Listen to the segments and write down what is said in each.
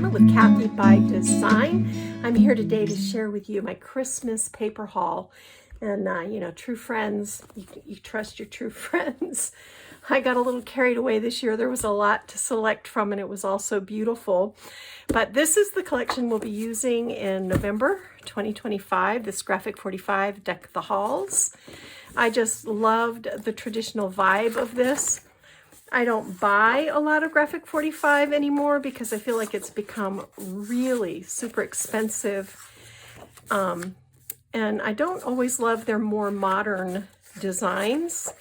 Maja with Maja Design. I'm here today to share with you my Christmas paper haul. And, you know, true friends, you trust your true friends. I got a little carried away this year. There was a lot to select from, and it was all so beautiful. But this is the collection we'll be using in November 2025, this Graphic 45 Deck the Halls. I just loved the traditional vibe of this. I don't buy a lot of Graphic 45 anymore because I feel like it's become really super expensive. And I don't always love their more modern designs.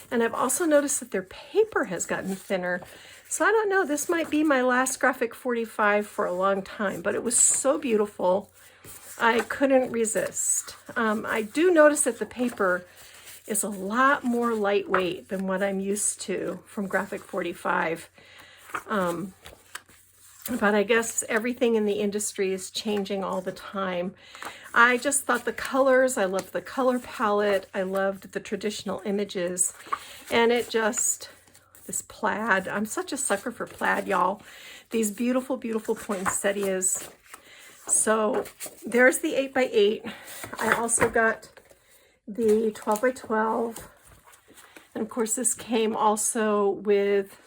And I've also noticed that their paper has gotten thinner. So I don't know, this might be my last Graphic 45 for a long time, but it was so beautiful. I couldn't resist. I do notice that the paper is a lot more lightweight than what I'm used to from Graphic 45. But I guess everything in the industry is changing all the time. I just thought the colors, I loved the color palette, I loved the traditional images, and it just, this plaid, I'm such a sucker for plaid, y'all. These beautiful, beautiful poinsettias. So there's the 8x8. I also got the 12x12, and of course this came also with,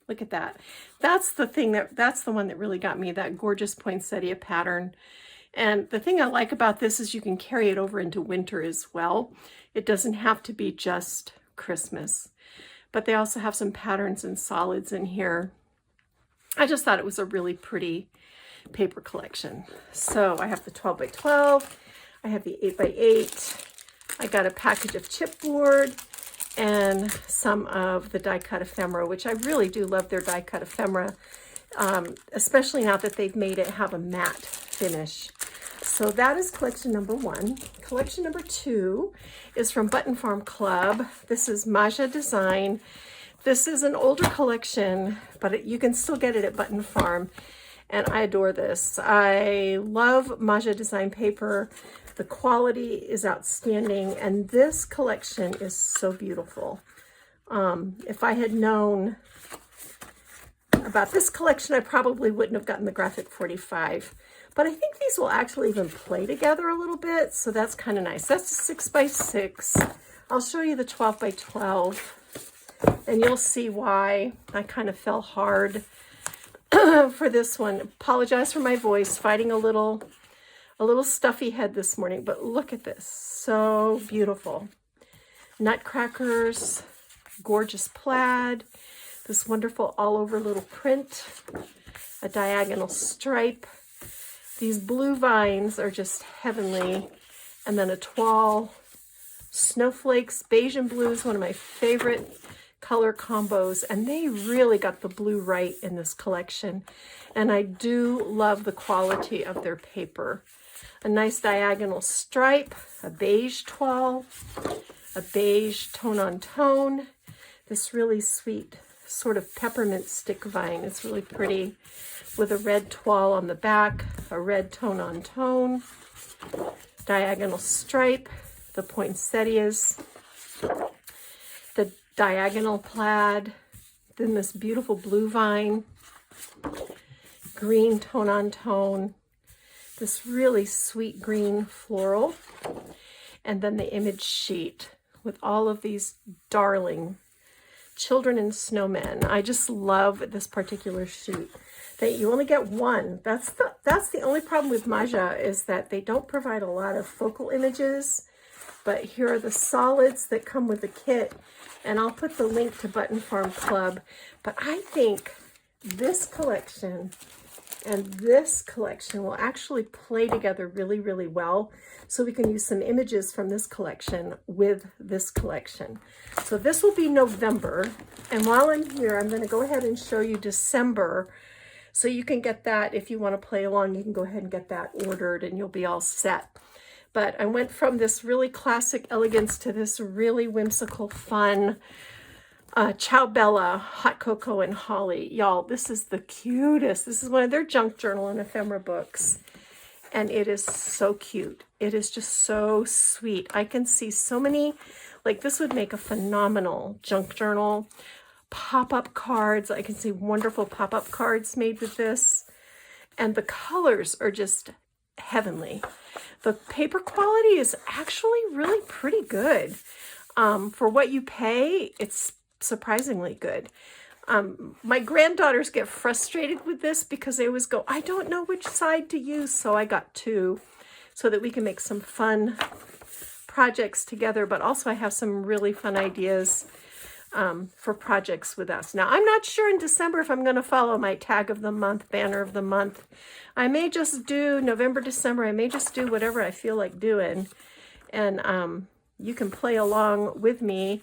look at that, that's the one that really got me, that gorgeous poinsettia pattern. And the thing I like about this is you can carry it over into winter as well. It doesn't have to be just Christmas, but they also have some patterns and solids in here. I just thought it was a really pretty paper collection. So I have the 12x12, I have the 8x8, I got a package of chipboard and some of the die cut ephemera, which I really do love their die cut ephemera, especially now that they've made it have a matte finish. So that is collection number one. Collection number two is from Button Farm Club. This is Maja Design. This is an older collection, but you can still get it at Button Farm. And I adore this. I love Maja Design paper. The quality is outstanding, and this collection is so beautiful. If I had known about this collection, I probably wouldn't have gotten the Graphic 45. But I think these will actually even play together a little bit, so that's kind of nice. That's a 6x6. I'll show you the 12x12, and you'll see why I kind of fell hard for this one. Apologize for my voice, fighting a little stuffy head this morning, but look at this, so beautiful. Nutcrackers, gorgeous plaid, this wonderful all over little print, a diagonal stripe. These blue vines are just heavenly, and then a toile, snowflakes, beige and blue is one of my favorite color combos, and they really got the blue right in this collection. And I do love the quality of their paper. A nice diagonal stripe, a beige toile, a beige tone on tone, this really sweet sort of peppermint stick vine. It's really pretty, with a red toile on the back, a red tone on tone, diagonal stripe, the poinsettias, the diagonal plaid, then this beautiful blue vine, green tone on tone, this really sweet green floral, and then the image sheet with all of these darling children and snowmen. I just love this particular sheet. That you only get one. That's the only problem with Maja, is that they don't provide a lot of focal images, but here are the solids that come with the kit, and I'll put the link to Button Farm Club. But I think this collection and this collection will actually play together really, really well. So we can use some images from this collection with this collection. So this will be November. And while I'm here, I'm going to go ahead and show you December. So you can get that if you want to play along. You can go ahead and get that ordered and you'll be all set. But I went from this really classic elegance to this really whimsical, fun Ciao Bella, Hot Cocoa and Holly. Y'all, this is the cutest. This is one of their junk journal and ephemera books. And it is so cute. It is just so sweet. I can see so many, like this would make a phenomenal junk journal. Pop-up cards. I can see wonderful pop-up cards made with this. and the colors are just heavenly. The paper quality is actually really pretty good. For what you pay, it's surprisingly good. My granddaughters get frustrated with this because they always go, I don't know which side to use, so I got two so that we can make some fun projects together, but also I have some really fun ideas for projects with us. Now, I'm not sure in December if I'm going to follow my tag of the month, banner of the month. I may just do November, December. I may just do whatever I feel like doing. And you can play along with me.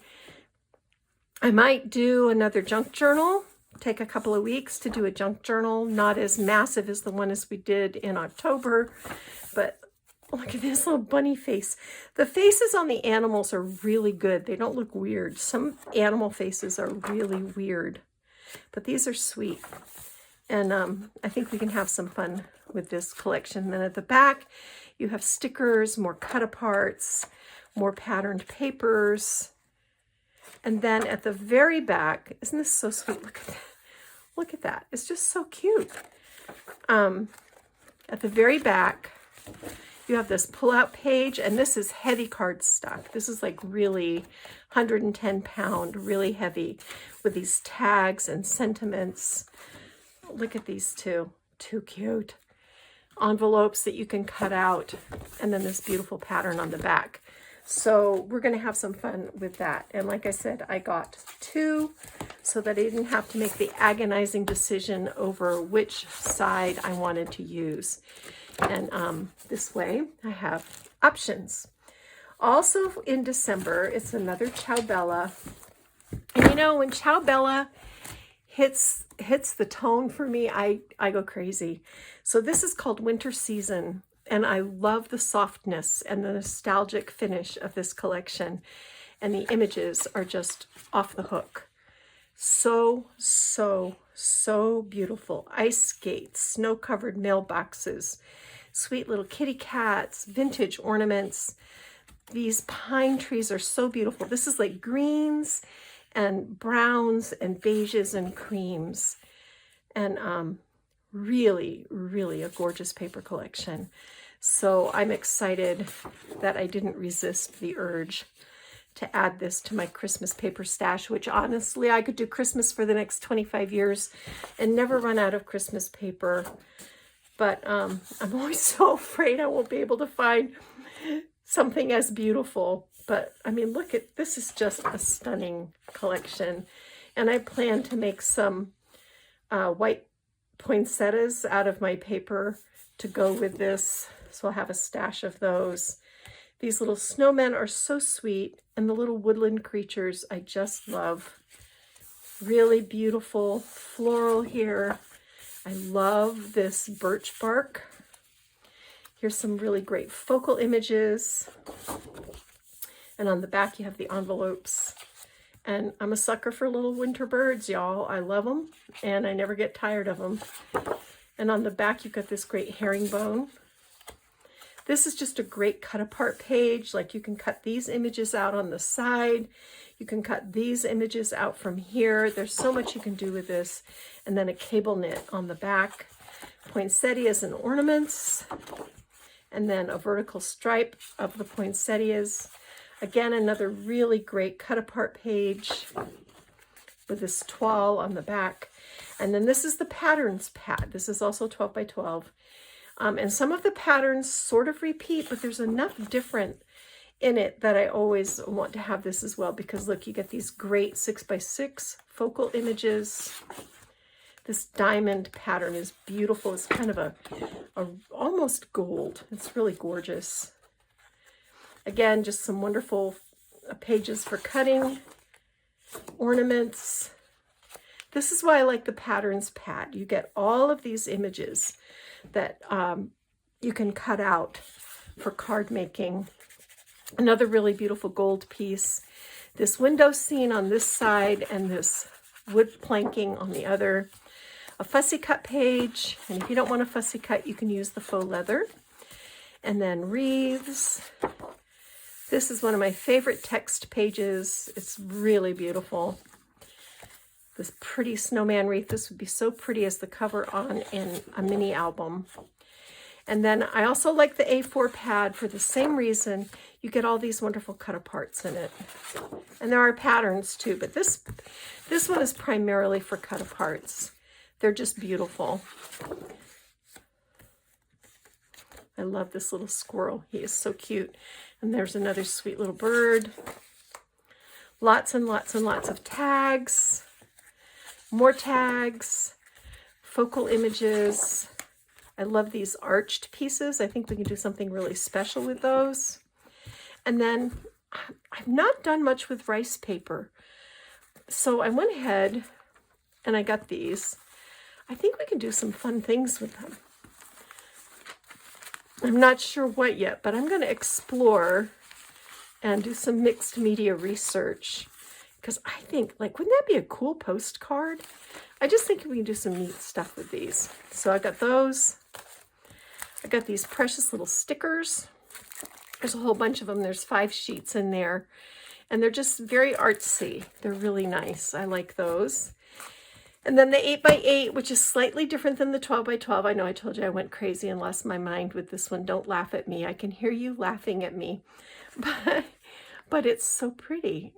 I might do another junk journal, take a couple of weeks to do a junk journal, not as massive as the one as we did in October, but look at this little bunny face. The faces on the animals are really good. They don't look weird. Some animal faces are really weird, but these are sweet. And I think we can have some fun with this collection. Then at the back, you have stickers, more cut aparts, more patterned papers. And then at the very back, isn't this so sweet? Look at that. Look at that. It's just so cute. At the very back, you have this pull-out page, and this is heavy cardstock. This is like really 110-pound, really heavy, with these tags and sentiments. Look at these two. Too cute. Envelopes that you can cut out, and then this beautiful pattern on the back. So we're going to have some fun with that. And like I said, I got two so that I didn't have to make the agonizing decision over which side I wanted to use. And this way I have options. Also in December, it's another Ciao Bella. And you know, when Ciao Bella hits the tone for me, I go crazy. So this is called Winter Season. And I love the softness and the nostalgic finish of this collection. And the images are just off the hook. So, so, so beautiful. Ice skates, snow-covered mailboxes, sweet little kitty cats, vintage ornaments. These pine trees are so beautiful. This is like greens and browns and beiges and creams. And really, really a gorgeous paper collection. So I'm excited that I didn't resist the urge to add this to my Christmas paper stash, which honestly, I could do Christmas for the next 25 years and never run out of Christmas paper. But I'm always so afraid I won't be able to find something as beautiful. But I mean, look at, this is just a stunning collection. And I plan to make some white poinsettias out of my paper to go with this. So I'll have a stash of those. These little snowmen are so sweet, and the little woodland creatures I just love. Really beautiful floral here. I love this birch bark. Here's some really great focal images. And on the back you have the envelopes. And I'm a sucker for little winter birds, y'all. I love them, and I never get tired of them. And on the back you've got this great herringbone. This is just a great cut apart page. Like, you can cut these images out on the side. You can cut these images out from here. There's so much you can do with this. And then a cable knit on the back. Poinsettias and ornaments. And then a vertical stripe of the poinsettias. Again, another really great cut apart page with this toile on the back. And then this is the patterns pad. This is also 12 by 12. And some of the patterns sort of repeat, but there's enough different in it that I always want to have this as well, because look, you get these great 6 by 6 focal images. This diamond pattern is beautiful. It's kind of a almost gold. It's really gorgeous. Again, just some wonderful pages for cutting, ornaments. This is why I like the patterns pad. You get all of these images that you can cut out for card making. Another really beautiful gold piece. This window scene on this side and this wood planking on the other. A fussy cut page, and if you don't want a fussy cut, you can use the faux leather. And then wreaths. This is one of my favorite text pages. It's really beautiful. This pretty snowman wreath. This would be so pretty as the cover on in a mini album. And then I also like the A4 pad for the same reason. You get all these wonderful cut aparts in it. And there are patterns too, but this one is primarily for cut aparts. They're just beautiful. I love this little squirrel. He is so cute. And there's another sweet little bird. Lots and lots and lots of tags. More tags. Focal images. I love these arched pieces. I think we can do something really special with those. And then I've not done much with rice paper. So I went ahead and I got these. I think we can do some fun things with them. I'm not sure what yet, but I'm going to explore and do some mixed media research. Because I think, like, wouldn't that be a cool postcard? I just think we can do some neat stuff with these. So I got those. I got these precious little stickers. There's a whole bunch of them. There's 5 sheets in there. And they're just very artsy. They're really nice. I like those. And then the 8x8, which is slightly different than the 12x12. I know I told you I went crazy and lost my mind with this one. Don't laugh at me. I can hear you laughing at me. But it's so pretty.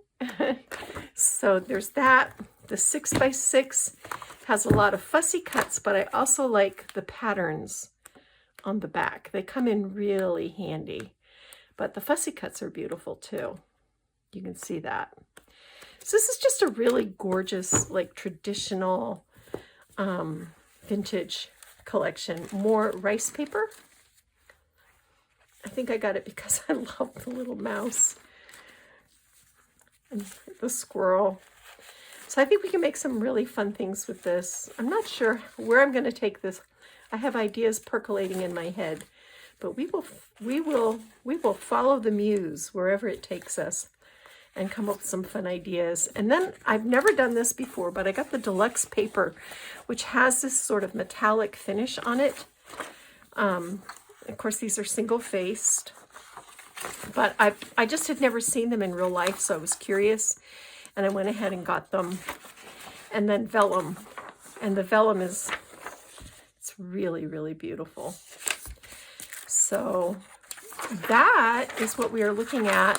So there's that. The 6x6 has a lot of fussy cuts, but I also like the patterns on the back. They come in really handy. But the fussy cuts are beautiful too. You can see that. So this is just a really gorgeous, like, traditional vintage collection. More rice paper. I think I got it because I love the little mouse and the squirrel. So I think we can make some really fun things with this. I'm not sure where I'm going to take this. I have ideas percolating in my head, but we will follow the muse wherever it takes us and come up with some fun ideas. And then I've never done this before, but I got the Deluxe paper, which has this sort of metallic finish on it. Of course, these are single-faced, but I just had never seen them in real life, so I was curious, and I went ahead and got them. And then vellum, and the vellum it's really, really beautiful. So that is what we are looking at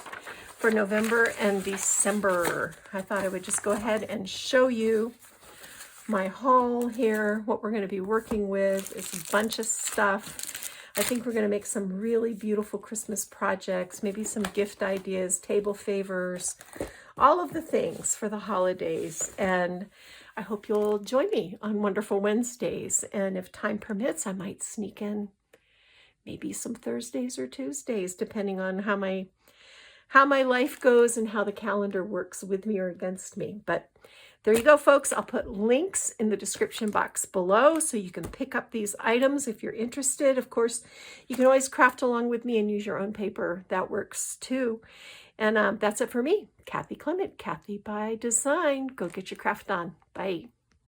for November and December. I thought I would just go ahead and show you my haul here. What we're going to be working with is a bunch of stuff. I think we're going to make some really beautiful Christmas projects, maybe some gift ideas, table favors, all of the things for the holidays. And I hope you'll join me on Wonderful Wednesdays. And if time permits, I might sneak in maybe some Thursdays or Tuesdays, depending on how my life goes and how the calendar works with me or against me. But there you go, folks. I'll put links in the description box below so you can pick up these items if you're interested. Of course, you can always craft along with me and use your own paper. That works too. And that's it for me. Kathy Clement, Kathy by Design. Go get your craft on. Bye.